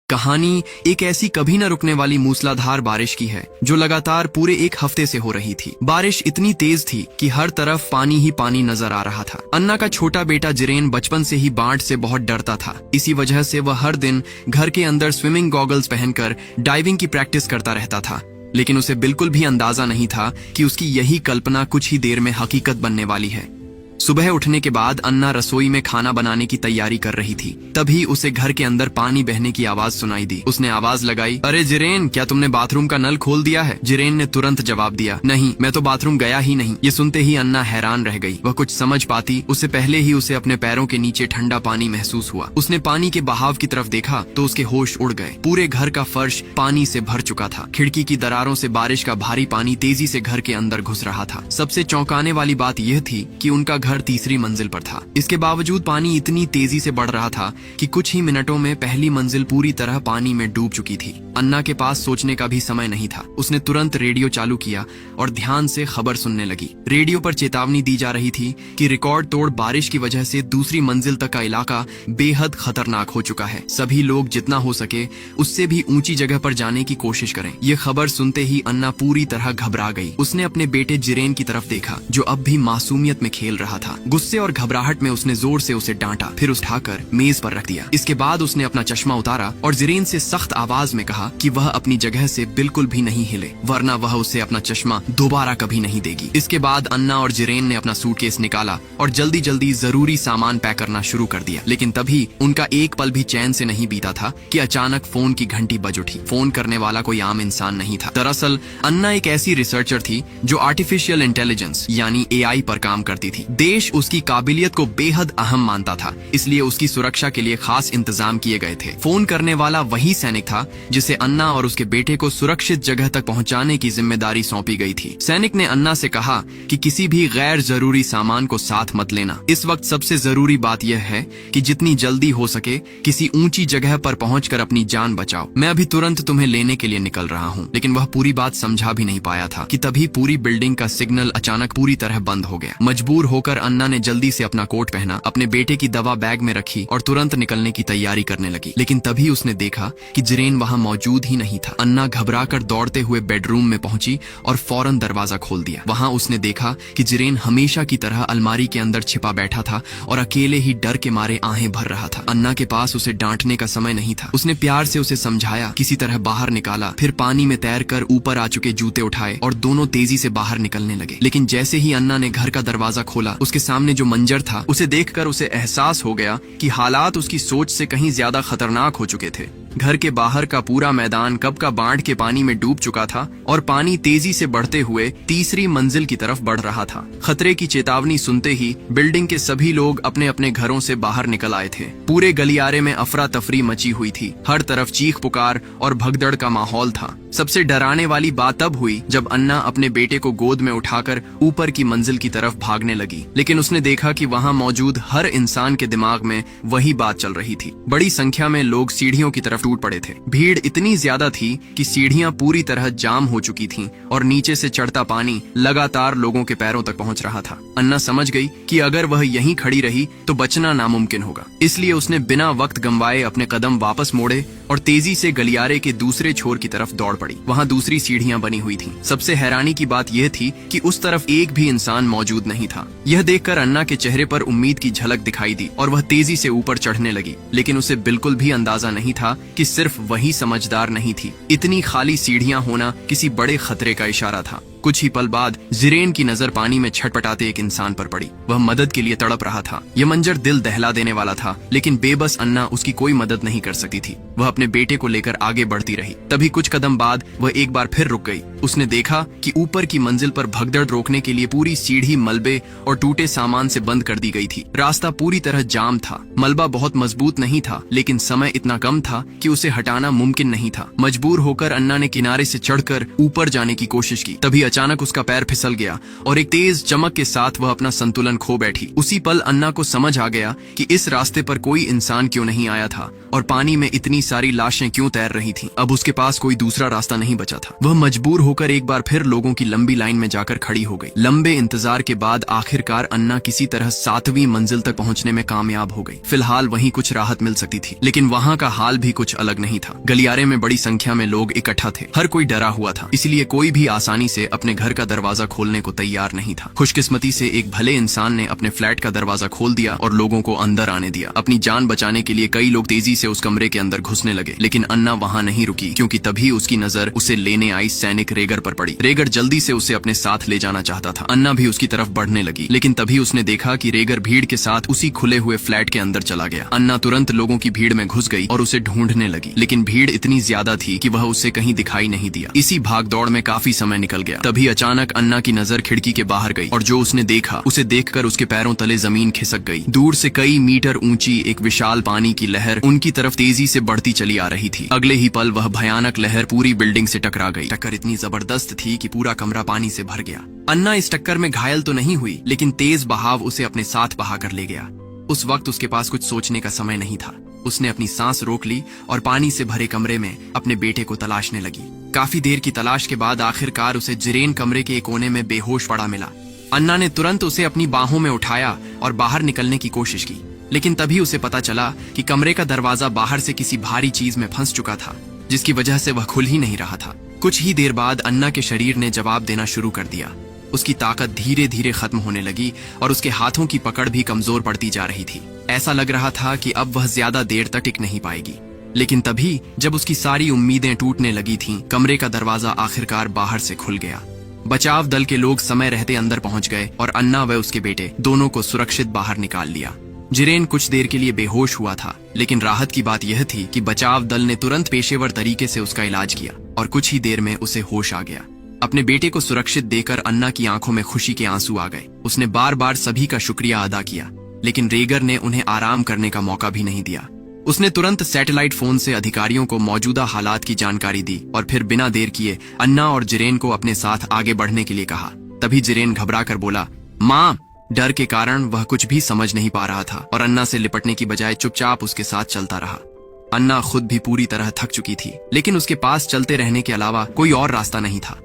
कहानी एक ऐसी कभी न रुकने वाली मूसलाधार बारिश की है जो लगातार पूरे एक हफ्ते से हो रही थी। बारिश इतनी तेज थी कि हर तरफ पानी ही पानी नजर आ रहा था। अन्ना का छोटा बेटा जिरेन बचपन से ही बाढ़ से बहुत डरता था। इसी वजह से वह हर दिन घर के अंदर स्विमिंग गॉगल्स पहनकर डाइविंग की प्रैक्टिस करता रहता था। लेकिन उसे बिल्कुल भी अंदाजा नहीं था कि उसकी यही कल्पना कुछ ही देर में हकीकत बनने वाली है। सुबह उठने के बाद अन्ना रसोई में खाना बनाने की तैयारी कर रही थी। तभी उसे घर के अंदर पानी बहने की आवाज सुनाई दी। उसने आवाज लगाई, अरे जिरेन, क्या तुमने बाथरूम का नल खोल दिया है? जिरेन ने तुरंत जवाब दिया, नहीं, मैं तो बाथरूम गया ही नहीं। ये सुनते ही अन्ना हैरान रह गई। वह कुछ समझ पाती उससे पहले ही उसे अपने पैरों के नीचे ठंडा पानी महसूस हुआ। उसने पानी के बहाव की तरफ देखा तो उसके होश उड़ गए। पूरे घर का फर्श पानी से भर चुका था। खिड़की की दरारों से बारिश का भारी पानी तेजी से घर के अंदर घुस रहा था। सबसे चौंकाने वाली बात यह थी कि उनका घर तीसरी मंजिल पर था। इसके बावजूद पानी इतनी तेजी से बढ़ रहा था कि कुछ ही मिनटों में पहली मंजिल पूरी तरह पानी में डूब चुकी थी। अन्ना के पास सोचने का भी समय नहीं था। उसने तुरंत रेडियो चालू किया और ध्यान से खबर सुनने लगी। रेडियो पर चेतावनी दी जा रही थी कि रिकॉर्ड तोड़ बारिश की वजह से दूसरी मंजिल तक का इलाका बेहद खतरनाक हो चुका है। सभी लोग जितना हो सके उससे भी ऊंची जगह पर जाने की कोशिश करें। ये खबर सुनते ही अन्ना पूरी तरह घबरा गई। उसने अपने बेटे जिरेन की तरफ देखा जो अब भी मासूमियत में खेल रहा था। गुस्से और घबराहट में उसने जोर से उसे डांटा, फिर उठाकर मेज पर रख दिया। इसके बाद उसने अपना चश्मा उतारा और जिरेन से सख्त आवाज में कहा कि वह अपनी जगह से बिल्कुल भी नहीं हिले, वरना वह उसे अपना चश्मा दोबारा कभी नहीं देगी। इसके बाद अन्ना और जिरेन ने अपना सूटकेस निकाला और जल्दी जल्दी जरूरी सामान पैक करना शुरू कर दिया। लेकिन तभी उनका एक पल भी चैन से नहीं बीता था कि अचानक फोन की घंटी बज उठी। फोन करने वाला कोई आम इंसान नहीं था। दरअसल अन्ना एक ऐसी रिसर्चर थी जो आर्टिफिशियल इंटेलिजेंस यानी एआई पर काम करती थी। देश उसकी काबिलियत को बेहद अहम मानता था, इसलिए उसकी सुरक्षा के लिए खास इंतजाम किए गए थे। फोन करने वाला वही सैनिक था जिसे अन्ना और उसके बेटे को सुरक्षित जगह तक पहुंचाने की जिम्मेदारी सौंपी गई थी। सैनिक ने अन्ना से कहा कि किसी भी गैर जरूरी सामान को साथ मत लेना। इस वक्त सबसे जरूरी बात यह है कि जितनी जल्दी हो सके किसी ऊंची जगह पर पहुंचकर अपनी जान बचाओ। मैं अभी तुरंत तुम्हें लेने के लिए निकल रहा हूँ। लेकिन वह पूरी बात समझा भी नहीं पाया था कि तभी पूरी बिल्डिंग का सिग्नल अचानक पूरी तरह बंद हो गया। मजबूर होकर अन्ना ने जल्दी से अपना कोट पहना, अपने बेटे की दवा बैग में रखी और तुरंत निकलने की तैयारी करने लगी। लेकिन तभी उसने देखा कि जिरेन वहां मौजूद ही नहीं था। अन्ना घबराकर दौड़ते हुए बेडरूम में पहुंची और फौरन दरवाजा खोल दिया। वहां उसने देखा कि जिरेन हमेशा की तरह अलमारी के अंदर छिपा बैठा था और अकेले ही डर के मारे आहें भर रहा था। अन्ना के पास उसे डांटने का समय नहीं था। उसने प्यार से उसे समझाया, किसी तरह बाहर निकाला, फिर पानी में तैरकर ऊपर आ चुके जूते उठाए और दोनों तेजी से बाहर निकलने लगे। लेकिन जैसे ही अन्ना ने घर का दरवाजा खोला, उसके सामने जो मंजर था उसे देखकर उसे एहसास हो गया कि हालात उसकी सोच से कहीं ज्यादा खतरनाक हो चुके थे। घर के बाहर का पूरा मैदान कब का बाढ़ के पानी में डूब चुका था और पानी तेजी से बढ़ते हुए तीसरी मंजिल की तरफ बढ़ रहा था। खतरे की चेतावनी सुनते ही बिल्डिंग के सभी लोग अपने अपने घरों से बाहर निकल आए थे। पूरे गलियारे में अफरा तफरी मची हुई थी। हर तरफ चीख पुकार और भगदड़ का माहौल था। सबसे डराने वाली बात तब हुई जब अन्ना अपने बेटे को गोद में उठाकर ऊपर की मंजिल की तरफ भागने लगी। लेकिन उसने देखा कि वहां मौजूद हर इंसान के दिमाग में वही बात चल रही थी। बड़ी संख्या में लोग सीढ़ियों की तरफ टूट पड़े थे। भीड़ इतनी ज्यादा थी कि सीढ़ियां पूरी तरह जाम हो चुकी थीं और नीचे से चढ़ता पानी लगातार लोगों के पैरों तक पहुंच रहा था। अन्ना समझ गई कि अगर वह यहीं खड़ी रही तो बचना नामुमकिन होगा। इसलिए उसने बिना वक्त गंवाए अपने कदम वापस मोड़े और तेजी से गलियारे के दूसरे छोर की तरफ दौड़ पड़ी। वहां दूसरी सीढ़ियां बनी हुई थीं। सबसे हैरानी की बात यह थी कि उस तरफ एक भी इंसान मौजूद नहीं था। यह देखकर अन्ना के चेहरे पर उम्मीद की झलक दिखाई दी और वह तेजी से ऊपर चढ़ने लगी। लेकिन उसे बिल्कुल भी अंदाजा नहीं था कि सिर्फ वही समझदार नहीं थी। इतनी खाली सीढ़ियां होना किसी बड़े खतरे का इशारा था। कुछ ही पल बाद जिरेन की नजर पानी में छटपटाते एक इंसान पर पड़ी। वह मदद के लिए तड़प रहा था। यह मंजर दिल दहला देने वाला था, लेकिन बेबस अन्ना उसकी कोई मदद नहीं कर सकती थी। वह अपने बेटे को लेकर आगे बढ़ती रही। तभी कुछ कदम बाद वह एक बार फिर रुक गई। उसने देखा कि ऊपर की मंजिल पर भगदड़ रोकने के लिए पूरी सीढ़ी मलबे और टूटे सामान से बंद कर दी गई थी। रास्ता पूरी तरह जाम था। मलबा बहुत मजबूत नहीं था, लेकिन समय इतना कम था कि उसे हटाना मुमकिन नहीं था। मजबूर होकर अन्ना ने किनारे से चढ़कर ऊपर जाने की कोशिश की। तभी अचानक उसका पैर फिसल गया और एक तेज चमक के साथ वह अपना संतुलन खो बैठी। उसी पल अन्ना को समझ आ गया कि इस रास्ते पर कोई इंसान क्यों नहीं आया था और पानी में इतनी सारी लाशें क्यों तैर रही थीं। अब उसके पास कोई दूसरा रास्ता नहीं बचा था। वह मजबूर होकर एक बार फिर लोगों की लंबी लाइन में जाकर खड़ी हो गई। लंबे इंतजार के बाद आखिरकार अन्ना किसी तरह 7वीं मंजिल तक पहुंचने में कामयाब हो गई। फिलहाल वहीं कुछ राहत मिल सकती थी, लेकिन वहां का हाल भी कुछ अलग नहीं था। गलियारे में बड़ी संख्या में लोग इकट्ठा थे। हर कोई डरा हुआ था, इसलिए कोई भी आसानी से अपने घर का दरवाजा खोलने को तैयार नहीं था। खुशकिस्मती से एक भले इंसान ने अपने फ्लैट का दरवाजा खोल दिया और लोगों को अंदर आने दिया। अपनी जान बचाने के लिए कई लोग तेजी से उस कमरे के अंदर घुसने लगे, लेकिन अन्ना वहां नहीं रुकी, क्योंकि तभी उसकी नजर उसे लेने आई सैनिक रेगर पर पड़ी। रेगर जल्दी से उसे अपने साथ ले जाना चाहता था। अन्ना भी उसकी तरफ बढ़ने लगी, लेकिन तभी उसने देखा कि रेगर भीड़ के साथ उसी खुले हुए फ्लैट के अंदर चला गया। अन्ना तुरंत लोगों की भीड़ में घुस गई और उसे ढूंढने लगी, लेकिन भीड़ इतनी ज्यादा थी कि वह उसे कहीं दिखाई नहीं दिया। इसी भागदौड़ में काफी समय निकल गया। तभी अचानक अन्ना की नजर खिड़की के बाहर गई और जो उसने देखा उसे देखकर उसके पैरों तले जमीन खिसक गई। दूर से कई मीटर ऊंची एक विशाल पानी की लहर उनकी तरफ तेजी से बढ़ती चली आ रही थी। अगले ही पल वह भयानक लहर पूरी बिल्डिंग से टकरा गई। टक्कर इतनी जबरदस्त थी कि पूरा कमरा पानी से भर गया। अन्ना इस टक्कर में घायल तो नहीं हुई, लेकिन तेज बहाव उसे अपने साथ बहा कर ले गया। उस वक्त उसके पास कुछ सोचने का समय नहीं था। उसने अपनी सांस रोक ली और पानी से भरे कमरे में अपने बेटे को तलाशने लगी। काफी देर की तलाश के बाद आखिरकार उसे जिरेन कमरे के एक कोने में बेहोश पड़ा मिला। अन्ना ने तुरंत उसे अपनी बाहों में उठाया और बाहर निकलने की कोशिश की, लेकिन तभी उसे पता चला कि कमरे का दरवाजा बाहर से किसी भारी चीज में फंस चुका था, जिसकी वजह से वह खुल ही नहीं रहा था। कुछ ही देर बाद अन्ना के शरीर ने जवाब देना शुरू कर दिया। उसकी ताकत धीरे धीरे खत्म होने लगी और उसके हाथों की पकड़ भी कमजोर पड़ती जा रही थी। ऐसा लग रहा था कि अब वह ज्यादा देर तक टिक नहीं पाएगी। लेकिन तभी जब उसकी सारी उम्मीदें टूटने लगी थीं, कमरे का दरवाजा आखिरकार बाहर से खुल गया। बचाव दल के लोग समय रहते अंदर पहुंच गए और अन्ना व उसके बेटे दोनों को सुरक्षित बाहर निकाल लिया। जिरेन कुछ देर के लिए बेहोश हुआ था, लेकिन राहत की बात यह थी कि बचाव दल ने तुरंत पेशेवर तरीके से उसका इलाज किया और कुछ ही देर में उसे होश आ गया। अपने बेटे को सुरक्षित देकर अन्ना की आंखों में खुशी के आंसू आ गए। उसने बार बार सभी का शुक्रिया अदा किया, लेकिन रेगर ने उन्हें आराम करने का मौका भी नहीं दिया। उसने तुरंत सैटेलाइट फोन से अधिकारियों को मौजूदा हालात की जानकारी दी और फिर बिना देर किए अन्ना और जिरेन को अपने साथ आगे बढ़ने के लिए कहा। तभी जिरेन घबरा कर बोला, माँ। डर के कारण वह कुछ भी समझ नहीं पा रहा था और अन्ना से लिपटने की बजाय चुपचाप उसके साथ चलता रहा। अन्ना खुद भी पूरी तरह थक चुकी थी, लेकिन उसके पास चलते रहने के अलावा कोई और रास्ता नहीं था।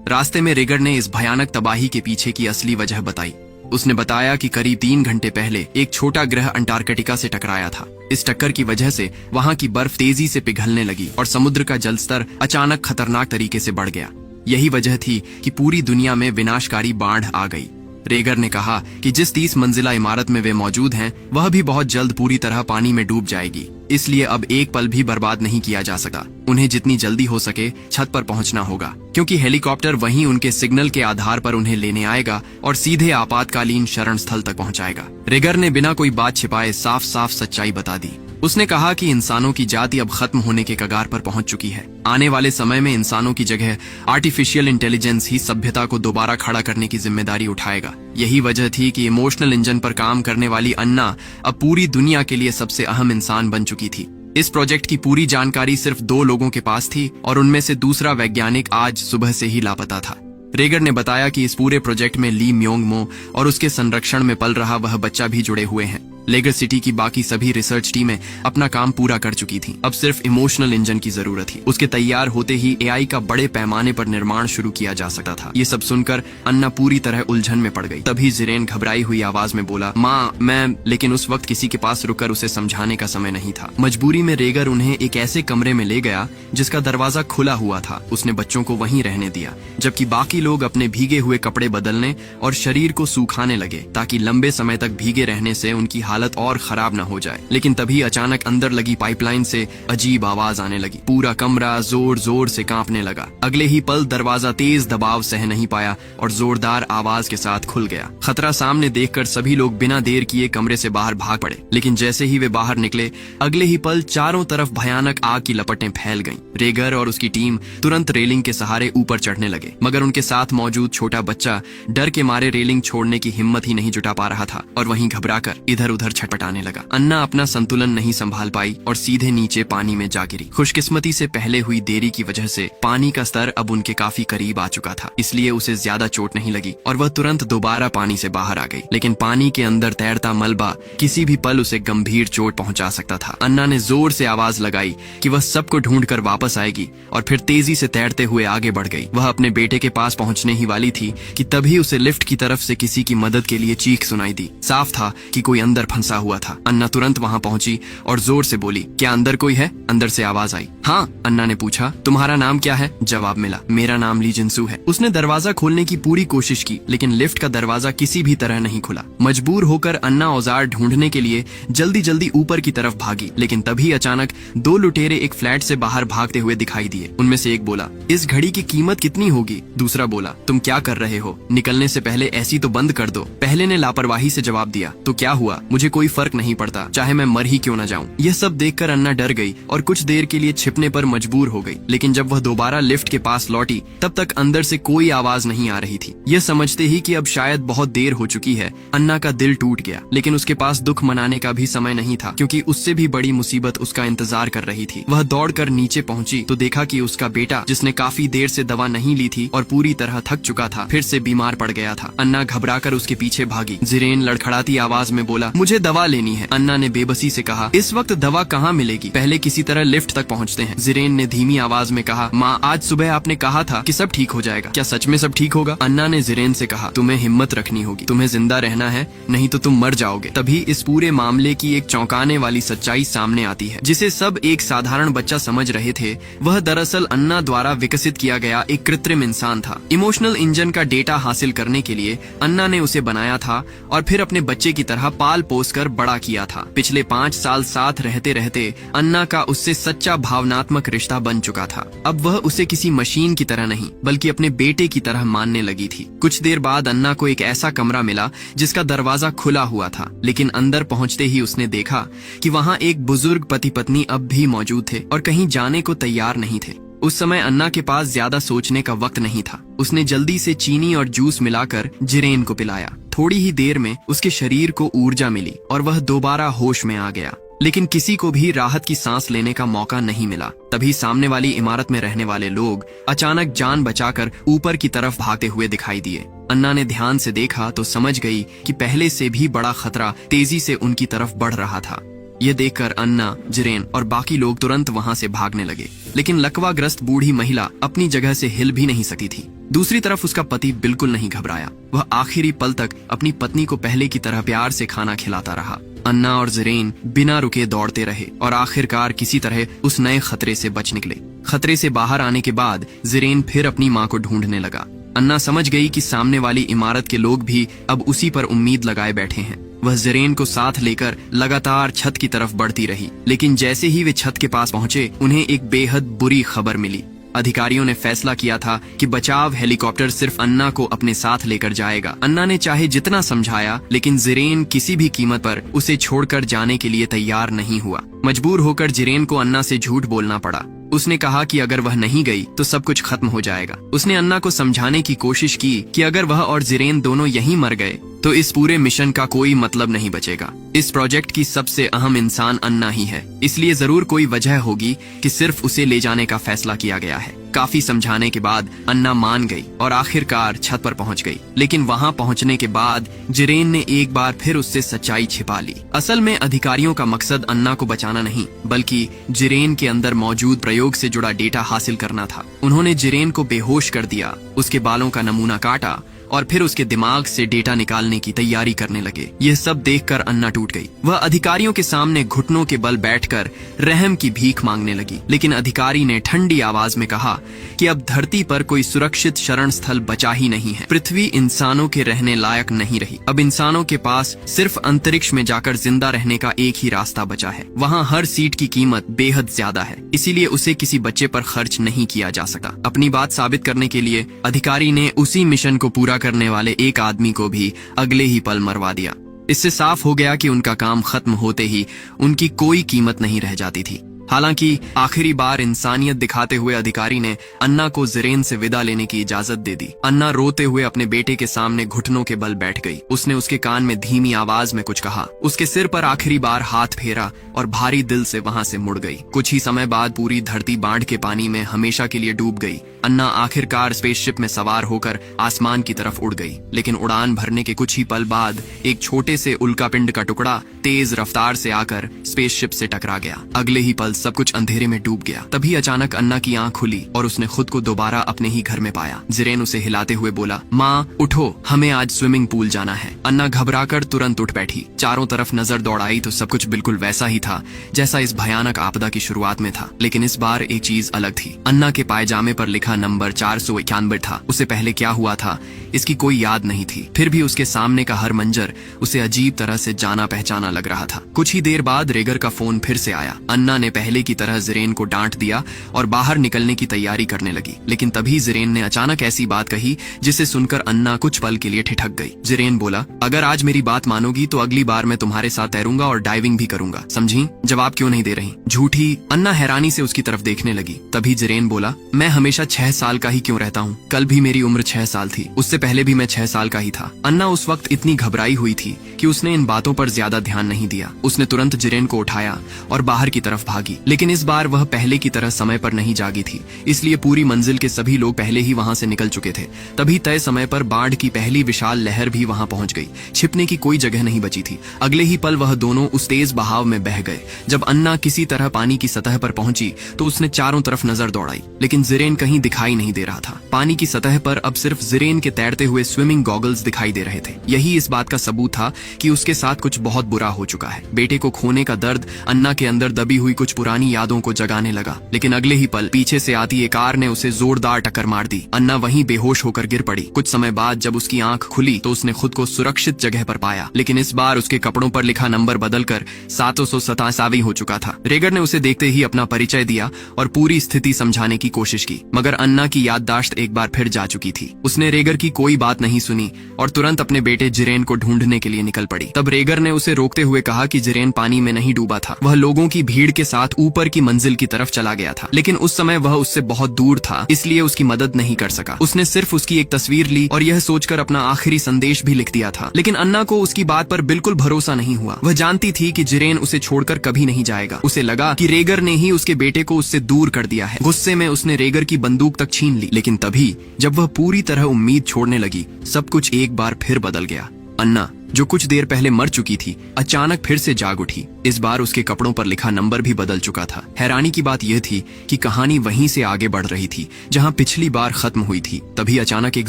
रास्ते में रेगर ने इस भयानक तबाही के पीछे की असली वजह बताई। उसने बताया कि करीब 3 घंटे पहले एक छोटा ग्रह अंटार्कटिका से टकराया था। इस टक्कर की वजह से वहां की बर्फ तेजी से पिघलने लगी और समुद्र का जलस्तर अचानक खतरनाक तरीके से बढ़ गया। यही वजह थी कि पूरी दुनिया में विनाशकारी बाढ़ आ गई। रेगर ने कहा कि जिस 30 मंजिला इमारत में वे मौजूद हैं, वह भी बहुत जल्द पूरी तरह पानी में डूब जाएगी। इसलिए अब एक पल भी बर्बाद नहीं किया जा सकता। उन्हें जितनी जल्दी हो सके छत पर पहुंचना होगा, क्योंकि हेलीकॉप्टर वहीं उनके सिग्नल के आधार पर उन्हें लेने आएगा और सीधे आपातकालीन शरण स्थल तक पहुंचाएगा। रेगर ने बिना कोई बात छिपाए साफ साफ सच्चाई बता दी। उसने कहा कि इंसानों की जाति अब खत्म होने के कगार पर पहुंच चुकी है। आने वाले समय में इंसानों की जगह आर्टिफिशियल इंटेलिजेंस ही सभ्यता को दोबारा खड़ा करने की जिम्मेदारी उठाएगा। यही वजह थी कि इमोशनल इंजन पर काम करने वाली अन्ना अब पूरी दुनिया के लिए सबसे अहम इंसान बन चुकी थी। इस प्रोजेक्ट की पूरी जानकारी सिर्फ 2 लोगों के पास थी और उनमें से दूसरा वैज्ञानिक आज सुबह से ही लापता था। रेगर ने बताया कि इस पूरे प्रोजेक्ट में ली म्योंग मो और उसके संरक्षण में पल रहा वह बच्चा भी जुड़े हुए हैं। लेगर सिटी की बाकी सभी रिसर्च टीमें अपना काम पूरा कर चुकी थीं। अब सिर्फ इमोशनल इंजन की जरूरत थी। उसके तैयार होते ही एआई का बड़े पैमाने पर निर्माण शुरू किया जा सकता था। ये सब सुनकर अन्ना पूरी तरह उलझन में पड़ गई। तभी जिरेन घबराई हुई आवाज में बोला, माँ मैं। लेकिन उस वक्त किसी के पास रुककर उसे समझाने का समय नहीं था। मजबूरी में रेगर उन्हें एक ऐसे कमरे में ले गया जिसका दरवाजा खुला हुआ था। उसने बच्चों को वहीं रहने दिया, जबकि बाकी लोग अपने भीगे हुए कपड़े बदलने और शरीर को सुखाने लगे, ताकि लंबे समय तक भीगे रहने से उनकी हालत और खराब न हो जाए। लेकिन तभी अचानक अंदर लगी पाइपलाइन से अजीब आवाज आने लगी। पूरा कमरा जोर जोर से कांपने लगा। अगले ही पल दरवाजा तेज दबाव सह नहीं पाया और जोरदार आवाज के साथ खुल गया। खतरा सामने देखकर सभी लोग बिना देर किए कमरे से बाहर भाग पड़े। लेकिन जैसे ही वे बाहर निकले, अगले ही पल चारों तरफ भयानक आग की लपटें फैल गईं। रेगर और उसकी टीम तुरंत रेलिंग के सहारे ऊपर चढ़ने लगे, मगर उनके साथ मौजूद छोटा बच्चा डर के मारे रेलिंग छोड़ने की हिम्मत ही नहीं जुटा पा रहा था और वहीं घबराकर इधर उधर छटपटाने लगा। अन्ना अपना संतुलन नहीं संभाल पाई और सीधे नीचे पानी में जा गिरी। खुशकिस्मती से पहले हुई देरी की वजह से पानी का स्तर अब उनके काफी करीब आ चुका था, इसलिए उसे ज्यादा चोट नहीं लगी और वह तुरंत दोबारा पानी से बाहर आ गई। लेकिन पानी के अंदर तैरता मलबा किसी भी पल उसे गंभीर चोट पहुंचा सकता था। अन्ना ने जोर से आवाज लगाई कि वह सबको ढूंढकर वापस आएगी और फिर तेजी से तैरते हुए आगे बढ़ गई। वह अपने बेटे के पास पहुंचने ही वाली थी कि तभी उसे लिफ्ट की तरफ से किसी की मदद के लिए चीख सुनाई दी। साफ था कि कोई अंदर फंसा हुआ था। अन्ना तुरंत वहां पहुंची और जोर से बोली, क्या अंदर कोई है? अंदर से आवाज आई। हाँ, अन्ना ने पूछा, तुम्हारा नाम क्या है? जवाब मिला, मेरा नाम ली जिनसू है। उसने दरवाजा खोलने की पूरी कोशिश की, लेकिन लिफ्ट का दरवाजा किसी भी तरह नहीं खुला। मजबूर होकर अन्ना औजार ढूंढने के लिए जल्दी जल्दी ऊपर की तरफ भागी, लेकिन तभी अचानक दो लुटेरे एक फ्लैट से बाहर भागते हुए दिखाई दिए। उनमें से एक बोला, इस घड़ी की कीमत कितनी होगी? दूसरा बोला, तुम क्या कर रहे हो? निकलने से पहले ऐसी तो बंद कर दो। पहले ने लापरवाही से जवाब दिया, तो क्या हुआ, मुझे कोई फर्क नहीं पड़ता, चाहे मैं मर ही क्यों न जाऊं। यह सब देखकर अन्ना डर गई और कुछ देर के लिए छिपने पर मजबूर हो गई। लेकिन जब वह दोबारा लिफ्ट के पास लौटी तब तक अंदर से कोई आवाज नहीं आ रही थी। यह समझते ही कि अब शायद बहुत देर हो चुकी है, अन्ना का दिल टूट गया। लेकिन उसके पास दुख मनाने का भी समय नहीं था, क्योंकि उससे भी बड़ी मुसीबत उसका इंतजार कर रही थी। वह दौड़कर नीचे पहुंची तो देखा कि उसका बेटा, जिसने काफी देर से दवा नहीं ली थी और पूरी तरह थक चुका था, फिर से बीमार पड़ गया था। अन्ना घबराकर उसके पीछे भागी। जिरेन लड़खड़ाती आवाज में बोला, मुझे दवा लेनी है। अन्ना ने बेबसी से कहा, इस वक्त दवा कहाँ मिलेगी, पहले किसी तरह लिफ्ट तक पहुँचते हैं। जिरेन ने धीमी आवाज में कहा, माँ, आज सुबह आपने कहा था कि सब ठीक हो जाएगा, क्या सच में सब ठीक होगा? अन्ना ने जिरेन से कहा, तुम्हें हिम्मत रखनी होगी, तुम्हें जिंदा रहना है, नहीं तो तुम मर जाओगे। तभी इस पूरे मामले की एक चौंकाने वाली सच्चाई सामने आती है, जिसे सब एक साधारण बच्चा समझ रहे थे। वह दरअसल अन्ना द्वारा विकसित किया गया एक कृत्रिम इंसान था। इमोशनल इंजन का डेटा हासिल करने के लिए अन्ना ने उसे बनाया था और फिर अपने बच्चे की तरह पाल पोस कर बड़ा किया था। पिछले 5 साल साथ रहते रहते अन्ना का उससे सच्चा भावनात्मक रिश्ता बन चुका था। अब वह उसे किसी मशीन की तरह नहीं, बल्कि अपने बेटे की तरह मानने लगी थी। कुछ देर बाद अन्ना को एक ऐसा कमरा मिला जिसका दरवाजा खुला हुआ था, लेकिन अंदर पहुंचते ही उसने देखा कि वहां एक बुजुर्ग पति पत्नी अब भी मौजूद थे और कहीं जाने को तैयार नहीं थे। उस समय अन्ना के पास ज्यादा सोचने का वक्त नहीं था। उसने जल्दी से चीनी और जूस मिलाकर जिरेन को पिलाया। थोड़ी ही देर में उसके शरीर को ऊर्जा मिली और वह दोबारा होश में आ गया। लेकिन किसी को भी राहत की सांस लेने का मौका नहीं मिला। तभी सामने वाली इमारत में रहने वाले लोग अचानक जान बचाकर ऊपर की तरफ भागते हुए दिखाई दिए। अन्ना ने ध्यान से देखा तो समझ गई कि पहले से भी बड़ा खतरा तेजी से उनकी तरफ बढ़ रहा था। यह देखकर अन्ना, जिरेन और बाकी लोग तुरंत वहां से भागने लगे, लेकिन लकवाग्रस्त बूढ़ी महिला अपनी जगह से हिल भी नहीं सकती थी। दूसरी तरफ उसका पति बिल्कुल नहीं घबराया। वह आखिरी पल तक अपनी पत्नी को पहले की तरह प्यार से खाना खिलाता रहा। अन्ना और जिरेन बिना रुके दौड़ते रहे और आखिरकार किसी तरह उस नए खतरे से बच निकले। खतरे से बाहर आने के बाद जिरेन फिर अपनी माँ को ढूंढने लगा। अन्ना समझ गई कि सामने वाली इमारत के लोग भी अब उसी पर उम्मीद लगाए बैठे हैं। वह जिरेन को साथ लेकर लगातार छत की तरफ बढ़ती रही, लेकिन जैसे ही वे छत के पास पहुंचे उन्हें एक बेहद बुरी खबर मिली। अधिकारियों ने फैसला किया था कि बचाव हेलीकॉप्टर सिर्फ अन्ना को अपने साथ लेकर जाएगा। अन्ना ने चाहे जितना समझाया, लेकिन जिरेन किसी भी कीमत पर उसे छोड़कर जाने के लिए तैयार नहीं हुआ। मजबूर होकर जिरेन को अन्ना से झूठ बोलना पड़ा। उसने कहा कि अगर वह नहीं गई तो सब कुछ खत्म हो जाएगा। उसने अन्ना को समझाने की कोशिश की कि अगर वह और जिरेन दोनों यहीं मर गए तो इस पूरे मिशन का कोई मतलब नहीं बचेगा। इस प्रोजेक्ट की सबसे अहम इंसान अन्ना ही है, इसलिए जरूर कोई वजह होगी कि सिर्फ उसे ले जाने का फैसला किया गया है। काफी समझाने के बाद अन्ना मान गई और आखिरकार छत पर पहुंच गई। लेकिन वहां पहुंचने के बाद जिरेन ने एक बार फिर उससे सच्चाई छिपा ली। असल में अधिकारियों का मकसद अन्ना को बचाना नहीं, बल्कि जिरेन के अंदर मौजूद प्रयोग से जुड़ा डेटा हासिल करना था। उन्होंने जिरेन को बेहोश कर दिया, उसके बालों का नमूना काटा और फिर उसके दिमाग से डेटा निकालने की तैयारी करने लगे। यह सब देखकर अन्ना टूट गई। वह अधिकारियों के सामने घुटनों के बल बैठकर रहम की भीख मांगने लगी। लेकिन अधिकारी ने ठंडी आवाज में कहा कि अब धरती पर कोई सुरक्षित शरण स्थल बचा ही नहीं है। पृथ्वी इंसानों के रहने लायक नहीं रही। अब इंसानों के पास सिर्फ अंतरिक्ष में जाकर जिंदा रहने का एक ही रास्ता बचा है। वहाँ हर सीट की कीमत बेहद ज्यादा है, इसीलिए उसे किसी बच्चे पर खर्च नहीं किया जा सकता। अपनी बात साबित करने के लिए अधिकारी ने उसी मिशन को पूरा करने वाले एक आदमी को भी अगले ही पल मरवा दिया। इससे साफ हो गया कि उनका काम खत्म होते ही उनकी कोई कीमत नहीं रह जाती थी। हालांकि आखिरी बार इंसानियत दिखाते हुए अधिकारी ने अन्ना को जिरेन से विदा लेने की इजाजत दे दी। अन्ना रोते हुए अपने बेटे के सामने घुटनों के बल बैठ गई। उसने उसके कान में धीमी आवाज में कुछ कहा, उसके सिर पर आखिरी बार हाथ फेरा और भारी दिल से वहां से मुड़ गई। कुछ ही समय बाद पूरी धरती बाढ़ के पानी में हमेशा के लिए डूब गई। अन्ना आखिरकार स्पेसशिप में सवार होकर आसमान की तरफ उड़ गई, लेकिन उड़ान भरने के कुछ ही पल बाद एक छोटे से उल्कापिंड का टुकड़ा तेज रफ्तार से आकर स्पेसशिप से टकरा गया। अगले ही पल सब कुछ अंधेरे में डूब गया। तभी अचानक अन्ना की आंख खुली और उसने खुद को दोबारा अपने ही घर में पाया। जिरेन उसे हिलाते हुए बोला, माँ उठो, हमें आज स्विमिंग पूल जाना है। अन्ना घबराकर तुरंत उठ बैठी। चारों तरफ नजर दौड़ाई तो सब कुछ बिल्कुल वैसा ही था जैसा इस भयानक आपदा की शुरुआत में था, लेकिन इस बार एक चीज अलग थी। अन्ना के पायजामे पर लिखा नंबर 491 था। उसे पहले क्या हुआ था इसकी कोई याद नहीं थी, फिर भी उसके सामने का हर मंजर उसे अजीब तरह से जाना पहचाना लग रहा था। कुछ ही देर बाद रेगर का फोन फिर से आया। अन्ना ने पहले की तरह जिरेन को डांट दिया और बाहर निकलने की तैयारी करने लगी, लेकिन तभी जिरेन ने अचानक ऐसी बात कही जिसे सुनकर अन्ना कुछ पल के लिए ठिठक गई। जिरेन बोला, अगर आज मेरी बात मानोगी तो अगली बार मैं तुम्हारे साथ तैरूंगा और डाइविंग भी करूंगा, समझी? जवाब क्यों नहीं दे रही? झूठी। अन्ना हैरानी से उसकी तरफ देखने लगी। तभी जिरेन बोला, मैं हमेशा 6 साल का ही क्यों रहता हूँ? कल भी मेरी उम्र 6 साल थी, उससे पहले भी मैं 6 साल का ही था। अन्ना उस वक्त इतनी घबराई हुई थी कि उसने इन बातों पर ज्यादा ध्यान नहीं दिया। उसने तुरंत जिरेन को उठाया और बाहर की तरफ भागी, लेकिन इस बार वह पहले की तरह समय पर नहीं जागी थी, इसलिए पूरी मंजिल के सभी लोग पहले ही वहां से निकल चुके थे। तभी तय समय पर बाढ़ की पहली विशाल लहर भी वहां पहुंच गई। छिपने की कोई जगह नहीं बची थी। अगले ही पल वह दोनों उस तेज बहाव में बह गए। जब अन्ना किसी तरह पानी की सतह पर पहुंची तो उसने चारों तरफ नजर दौड़ाई, लेकिन जिरेन कहीं दिखाई नहीं दे रहा था। पानी की सतह पर अब सिर्फ जिरेन के तैरते हुए स्विमिंग गॉगल्स दिखाई दे रहे थे। यही इस बात का सबूत था कि उसके साथ कुछ बहुत बुरा हो चुका है। बेटे को खोने का दर्द अन्ना के अंदर दबी हुई कुछ पुरानी यादों को जगाने लगा, लेकिन अगले ही पल पीछे से आती एक कार ने उसे जोरदार टक्कर मार दी। अन्ना वहीं बेहोश होकर गिर पड़ी। कुछ समय बाद जब उसकी आंख खुली तो उसने खुद को सुरक्षित जगह पर पाया, लेकिन इस बार उसके कपड़ों पर लिखा नंबर बदलकर 787 हो चुका था। रेगर ने उसे देखते ही अपना परिचय दिया और पूरी स्थिति समझाने की कोशिश की, मगर अन्ना की याददाश्त एक बार फिर जा चुकी थी। उसने रेगर की कोई बात नहीं सुनी और तुरंत अपने बेटे जिरेन को ढूंढने के लिए निकल पड़ी। तब रेगर ने उसे रोकते हुए कहा कि जिरेन पानी में नहीं डूबा था, वह लोगों की भीड़ के साथ ऊपर की मंजिल की तरफ चला गया था, लेकिन उस समय वह उससे बहुत दूर था, इसलिए उसकी मदद नहीं कर सका। उसने सिर्फ उसकी एक तस्वीर ली और यह सोचकर अपना आखिरी संदेश भी लिख दिया था, लेकिन अन्ना को उसकी बात पर बिल्कुल भरोसा नहीं हुआ। वह जानती थी कि जिरेन उसे छोड़कर कभी नहीं जाएगा। उसे लगा कि रेगर ने ही उसके बेटे को उससे दूर कर दिया है। गुस्से में उसने रेगर की बंदूक तक छीन ली, लेकिन तभी जब वह पूरी तरह उम्मीद छोड़ने लगी, सब कुछ एक बार फिर बदल गया। अन्ना, जो कुछ देर पहले मर चुकी थी, अचानक फिर से जाग उठी। इस बार उसके कपड़ों पर लिखा नंबर भी बदल चुका था। हैरानी की बात यह थी कि कहानी वहीं से आगे बढ़ रही थी जहां पिछली बार खत्म हुई थी। तभी अचानक एक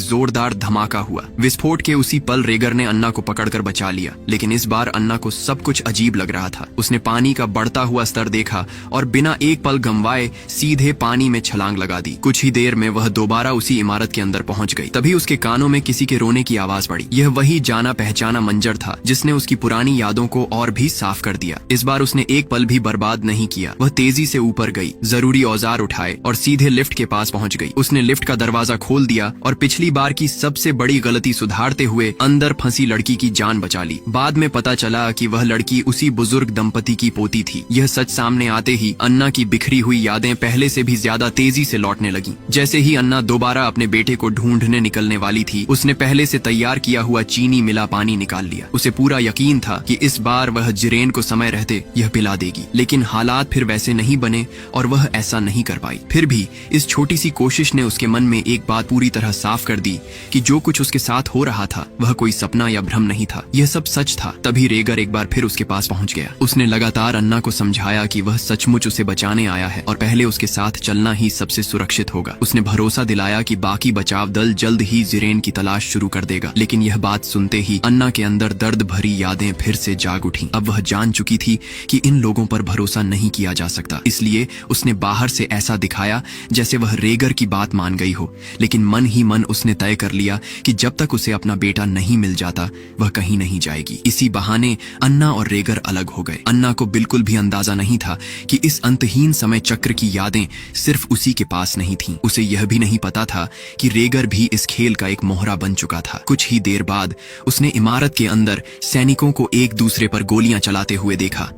जोरदार धमाका हुआ। विस्फोट के उसी पल रेगर ने अन्ना को पकड़कर बचा लिया, लेकिन इस बार अन्ना को सब कुछ अजीब लग रहा था। उसने पानी का बढ़ता हुआ स्तर देखा और बिना एक पल गंवाए सीधे पानी में छलांग लगा दी। कुछ ही देर में वह दोबारा उसी इमारत के अंदर पहुंच गई। तभी उसके कानों में किसी के रोने की आवाज पड़ी। यह वही जाना पहचाना मंजर था जिसने उसकी पुरानी यादों को और भी साफ कर दिया। इस बार उसने एक पल भी बर्बाद नहीं किया। वह तेजी से ऊपर गई, जरूरी औजार उठाए और सीधे लिफ्ट के पास पहुंच गई। उसने लिफ्ट का दरवाजा खोल दिया और पिछली बार की सबसे बड़ी गलती सुधारते हुए अंदर फंसी लड़की की जान बचा ली। बाद में पता चला कि वह लड़की उसी बुजुर्ग दंपति की पोती थी। यह सच सामने आते ही अन्ना की बिखरी हुई यादें पहले से भी ज्यादा तेजी से लौटने लगी। जैसे ही अन्ना दोबारा अपने बेटे को ढूंढने निकलने वाली थी, उसने पहले से तैयार किया हुआ चीनी मिला पानी निकाल लिया। उसे पूरा यकीन था कि इस बार वह जिरेन को समय रहते यह पिला देगी, लेकिन हालात फिर वैसे नहीं बने और वह ऐसा नहीं कर पाई। फिर भी इस छोटी सी कोशिश ने उसके मन में एक बात पूरी तरह साफ कर दी कि जो कुछ उसके साथ हो रहा था वह कोई सपना या भ्रम नहीं था, यह सब सच था। तभी रेगर एक बार फिर उसके पास पहुंच गया। उसने लगातार अन्ना को समझाया कि वह सचमुच उसे बचाने आया है और पहले उसके साथ चलना ही सबसे सुरक्षित होगा। उसने भरोसा दिलाया कि बाकी बचाव दल जल्द ही जिरेन की तलाश शुरू कर देगा। लेकिन यह बात सुनते ही अन्ना के अंदर दर्द भरी यादें फिर से जाग उठी। अब वह जान चुकी थी कि इन लोगों पर भरोसा नहीं किया जा सकता, इसलिए उसने बाहर से ऐसा दिखाया जैसे वह रेगर की बात मान गई हो, लेकिन मन ही मन उसने तय कर लिया कि जब तक उसे अपना बेटा नहीं मिल जाता वह कहीं नहीं जाएगी। इसी बहाने अन्ना और रेगर अलग हो गए। अन्ना को बिल्कुल भी अंदाजा नहीं था कि इस अंतहीन समय चक्र की यादें सिर्फ उसी के पास नहीं थीं। उसे यह भी नहीं पता था कि रेगर भी इस खेल का एक मोहरा बन चुका था। कुछ ही देर बाद उसने इमारत के अंदर सैनिकों को एक दूसरे पर गोलियां चलाते हुए देखा।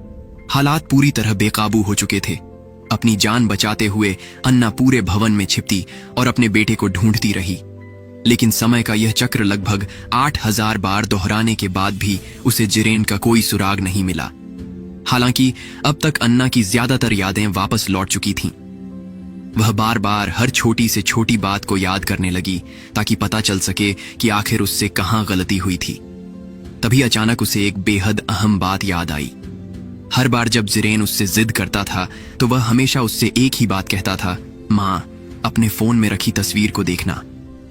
हालात पूरी तरह बेकाबू हो चुके थे। अपनी जान बचाते हुए अन्ना पूरे भवन में छिपती और अपने बेटे को ढूंढती रही। लेकिन समय का यह चक्र लगभग 8000 बार दोहराने के बाद भी उसे जिरेन का कोई सुराग नहीं मिला। हालांकि अब तक अन्ना की ज्यादातर यादें वापस लौट चुकी थीं। वह बार बार हर छोटी से छोटी बात को याद करने लगी ताकि पता चल सके कि आखिर उससे कहां गलती हुई थी। तभी अचानक उसे एक बेहद अहम बात याद आई। हर बार जब जिरेन उससे जिद करता था तो वह हमेशा उससे एक ही बात कहता था, माँ, अपने फोन में रखी तस्वीर को देखना।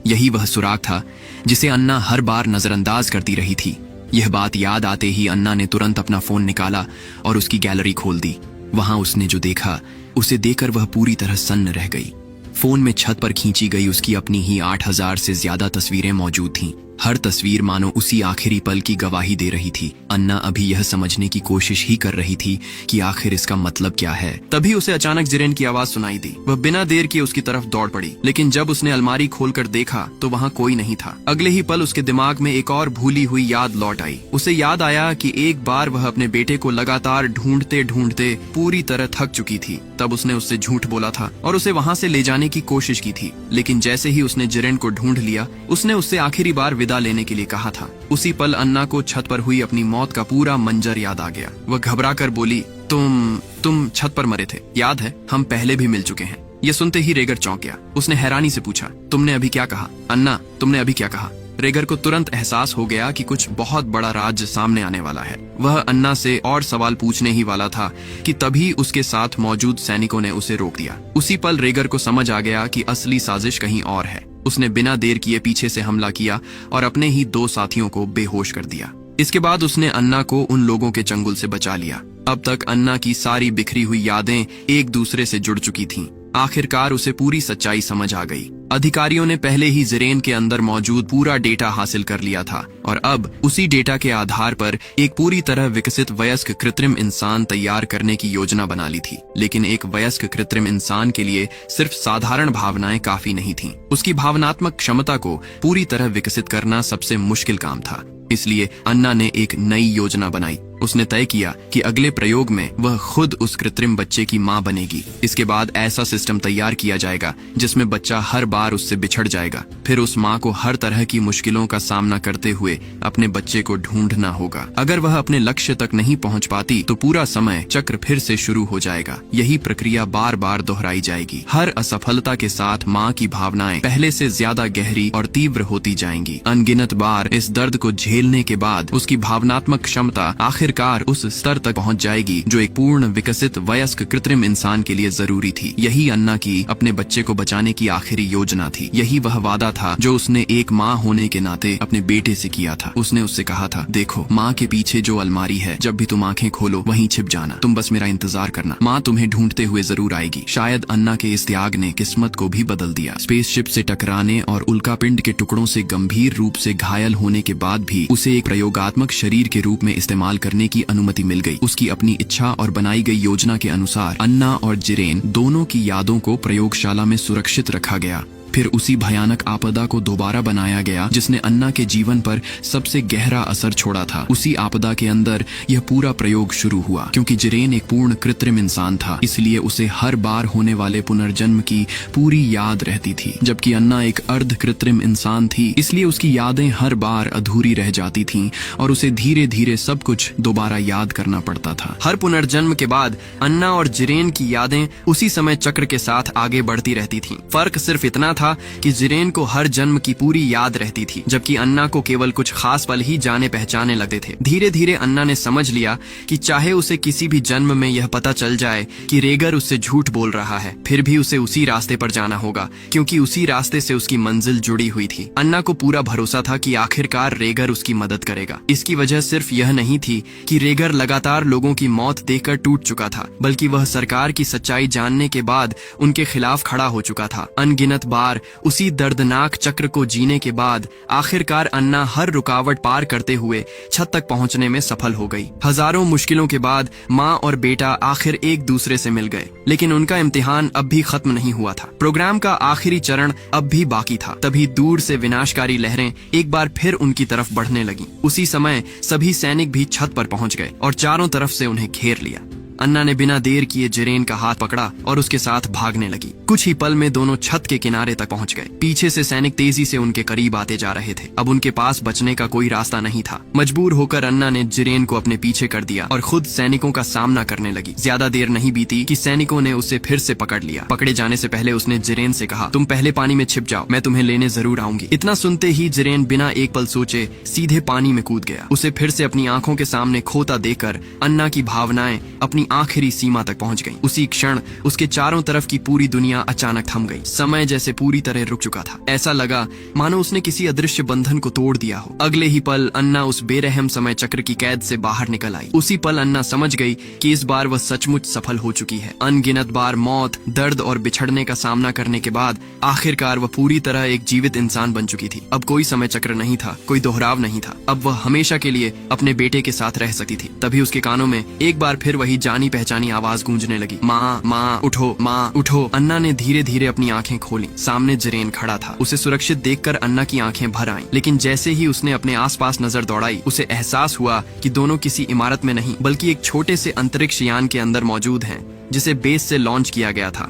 यही वह सुराग था जिसे अन्ना हर बार नजरअंदाज करती रही थी। यह बात याद आते ही अन्ना ने तुरंत अपना फोन निकाला और उसकी गैलरी खोल दी। वहां उसने जो देखा उसे देखकर वह पूरी तरह सन्न रह गई। फोन में छत पर खींची गई उसकी अपनी ही 8000 से ज्यादा तस्वीरें मौजूद थीं। हर तस्वीर मानो उसी आखिरी पल की गवाही दे रही थी। अन्ना अभी यह समझने की कोशिश ही कर रही थी कि आखिर इसका मतलब क्या है। तभी उसे अचानक जिरेन की आवाज सुनाई दी। वह बिना देर किए उसकी तरफ दौड़ पड़ी, लेकिन जब उसने अलमारी खोलकर देखा तो वहाँ कोई नहीं था। अगले ही पल उसके दिमाग में एक और भूली हुई याद लौट आई। उसे याद आया कि एक बार वह अपने बेटे को लगातार ढूंढते ढूंढते पूरी तरह थक चुकी थी। तब उसने उससे झूठ बोला था और उसे वहाँ से ले जाने की कोशिश की थी। लेकिन जैसे ही उसने जिरेन को ढूंढ लिया, उसने उससे आखिरी बार विदा लेने के लिए कहा था। उसी पल अन्ना को छत पर हुई अपनी मौत का पूरा मंजर याद आ गया। वह घबरा कर बोली, तुम छत पर मरे थे, याद है? हम पहले भी मिल चुके हैं। यह सुनते ही रेगर चौंक गया। उसने हैरानी से पूछा, तुमने अभी क्या कहा? अन्ना, तुमने अभी क्या कहा? रेगर को तुरंत एहसास हो गया कि कुछ बहुत बड़ा राज सामने आने वाला है। वह अन्ना से और सवाल पूछने ही वाला था कि तभी उसके साथ मौजूद सैनिकों ने उसे रोक दिया। उसी पल रेगर को समझ आ गया कि असली साजिश कहीं और है। उसने बिना देर किए पीछे से हमला किया और अपने ही 2 साथियों को बेहोश कर दिया। इसके बाद उसने अन्ना को उन लोगों के चंगुल से बचा लिया। अब तक अन्ना की सारी बिखरी हुई यादें एक दूसरे से जुड़ चुकी थीं। आखिरकार उसे पूरी सच्चाई समझ आ गई। अधिकारियों ने पहले ही जिरेन के अंदर मौजूद पूरा डेटा हासिल कर लिया था और अब उसी डेटा के आधार पर एक पूरी तरह विकसित वयस्क कृत्रिम इंसान तैयार करने की योजना बना ली थी। लेकिन एक वयस्क कृत्रिम इंसान के लिए सिर्फ साधारण भावनाएं काफी नहीं थीं। उसकी भावनात्मक क्षमता को पूरी तरह विकसित करना सबसे मुश्किल काम था। इसलिए अन्ना ने एक नई योजना बनाई। उसने तय किया कि अगले प्रयोग में वह खुद उस कृत्रिम बच्चे की मां बनेगी। इसके बाद ऐसा सिस्टम तैयार किया जाएगा जिसमें बच्चा हर बार उससे बिछड़ जाएगा। फिर उस मां को हर तरह की मुश्किलों का सामना करते हुए अपने बच्चे को ढूंढना होगा। अगर वह अपने लक्ष्य तक नहीं पहुंच पाती तो पूरा समय चक्र फिर से शुरू हो जाएगा। यही प्रक्रिया बार बार दोहराई जाएगी। हर असफलता के साथ मां की भावनाएं पहले से ज्यादा गहरी और तीव्र होती जाएंगी। अनगिनत बार इस दर्द को झेलने के बाद उसकी भावनात्मक क्षमता आखिरकार उस स्तर तक पहुंच जाएगी जो एक पूर्ण विकसित वयस्क कृत्रिम इंसान के लिए जरूरी थी। यही अन्ना की अपने बच्चे को बचाने की आखिरी योजना थी। यही वह वादा था जो उसने एक माँ होने के नाते अपने बेटे से किया था। उसने उससे कहा था, देखो, माँ के पीछे जो अलमारी है, जब भी तुम आंखें खोलो वहीं छिप जाना। तुम बस मेरा इंतजार करना, माँ तुम्हें ढूंढते हुए जरूर आएगी। शायद अन्ना के इस त्याग ने किस्मत को भी बदल दिया। स्पेसशिप से टकराने और उल्कापिंड के टुकड़ों से गंभीर रूप से घायल होने के बाद भी उसे एक प्रयोगात्मक शरीर के रूप में इस्तेमाल करने की अनुमति मिल गई। उसकी अपनी इच्छा और बनाई गई योजना के अनुसार अन्ना और जिरेन दोनों की यादों को प्रयोगशाला में सुरक्षित रखा गया। फिर उसी भयानक आपदा को दोबारा बनाया गया जिसने अन्ना के जीवन पर सबसे गहरा असर छोड़ा था। उसी आपदा के अंदर यह पूरा प्रयोग शुरू हुआ। क्योंकि जिरेन एक पूर्ण कृत्रिम इंसान था, इसलिए उसे हर बार होने वाले पुनर्जन्म की पूरी याद रहती थी। जबकि अन्ना एक अर्ध कृत्रिम इंसान थी, इसलिए उसकी यादें हर बार अधूरी रह जाती थीं और उसे धीरे धीरे सब कुछ दोबारा याद करना पड़ता था। हर पुनर्जन्म के बाद अन्ना और जिरेन की यादें उसी समय चक्र के साथ आगे बढ़ती रहती थीं। फर्क सिर्फ इतना था कि जिरेन को हर जन्म की पूरी याद रहती थी, जबकि अन्ना को केवल कुछ खास पल ही जाने पहचाने लगते थे। धीरे धीरे अन्ना ने समझ लिया कि चाहे उसे किसी भी जन्म में यह पता चल जाए कि रेगर उससे झूठ बोल रहा है, फिर भी उसे उसी रास्ते पर जाना होगा, क्योंकि उसी रास्ते से उसकी मंजिल जुड़ी हुई थी। अन्ना को पूरा भरोसा था कि आखिरकार रेगर उसकी मदद करेगा। इसकी वजह सिर्फ यह नहीं थी कि रेगर लगातार लोगों की मौत देखकर टूट चुका था, बल्कि वह सरकार की सच्चाई जानने के बाद उनके खिलाफ खड़ा हो चुका था। अनगिनत बार उसी दर्दनाक चक्र को जीने के बाद आखिरकार अन्ना हर रुकावट पार करते हुए छत तक पहुंचने में सफल हो गई। हजारों मुश्किलों के बाद माँ और बेटा आखिर एक दूसरे से मिल गए, लेकिन उनका इम्तिहान अब भी खत्म नहीं हुआ था। प्रोग्राम का आखिरी चरण अब भी बाकी था। तभी दूर से विनाशकारी लहरें एक बार फिर उनकी तरफ बढ़ने लगीं। उसी समय सभी सैनिक भी छत पर पहुंच गए और चारों तरफ से उन्हें घेर लिया। अन्ना ने बिना देर किए जिरेन का हाथ पकड़ा और उसके साथ भागने लगी। कुछ ही पल में दोनों छत के किनारे तक पहुंच गए। पीछे से सैनिक तेजी से उनके करीब आते जा रहे थे। अब उनके पास बचने का कोई रास्ता नहीं था। मजबूर होकर अन्ना ने जिरेन को अपने पीछे कर दिया और खुद सैनिकों का सामना करने लगी। ज्यादा देर नहीं बीती कि सैनिकों ने उसे फिर से पकड़ लिया। पकड़े जाने से पहले उसने जिरेन से कहा, तुम पहले पानी में छिप जाओ, मैं तुम्हें लेने जरूर आऊंगी। इतना सुनते ही जिरेन बिना एक पल सोचे सीधे पानी में कूद गया। उसे फिर से अपनी आंखों के सामने खोता देखकर अन्ना की भावनाएं अपनी आखिरी सीमा तक पहुंच गईं। उसी क्षण उसके चारों तरफ की पूरी दुनिया अचानक थम गई। समय जैसे पूरी तरह रुक चुका था। ऐसा लगा मानो उसने किसी अदृश्य बंधन को तोड़ दिया हो। अगले ही पल अन्ना उस बेरहम समय चक्र की कैद से बाहर निकल आई। उसी पल अन्ना समझ गई कि इस बार वह सचमुच सफल हो चुकी है। अनगिनत बार मौत, दर्द और बिछड़ने का सामना करने के बाद आखिरकार वह पूरी तरह एक जीवित इंसान बन चुकी थी। अब कोई समय चक्र नहीं था, कोई दोहराव नहीं था। अब वह हमेशा के लिए अपने बेटे के साथ रह सकती थी। तभी उसके कानों में एक बार फिर वही जानी पहचानी आवाज गूंजने लगी, माँ माँ उठो, माँ उठो। अन्ना ने धीरे धीरे अपनी आंखें खोली। सामने जिरेन खड़ा था। उसे सुरक्षित देखकर अन्ना की आंखें भर आईं। लेकिन जैसे ही उसने अपने आसपास नजर दौड़ाई, उसे एहसास हुआ कि दोनों किसी इमारत में नहीं बल्कि एक छोटे से अंतरिक्ष यान के अंदर मौजूद हैं, जिसे बेस से लॉन्च किया गया था।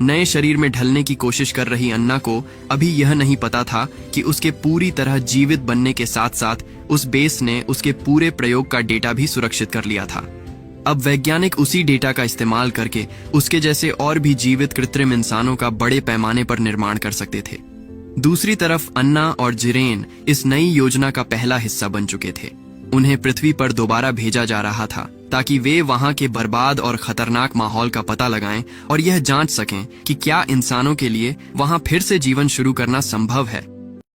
नए शरीर में ढलने की कोशिश कर रही अन्ना को अभी यह नहीं पता था कि उसके पूरी तरह जीवित बनने के साथ साथ उस बेस ने उसके पूरे प्रयोग का डेटा भी सुरक्षित कर लिया था। अब वैज्ञानिक उसी डेटा का इस्तेमाल करके उसके जैसे और भी जीवित कृत्रिम इंसानों का बड़े पैमाने पर निर्माण कर सकते थे। दूसरी तरफ अन्ना और जिरेन इस नई योजना का पहला हिस्सा बन चुके थे। उन्हें पृथ्वी पर दोबारा भेजा जा रहा था ताकि वे वहां के बर्बाद और खतरनाक माहौल का पता लगाएं और यह जांच सकें कि क्या इंसानों के लिए वहां फिर से जीवन शुरू करना संभव है।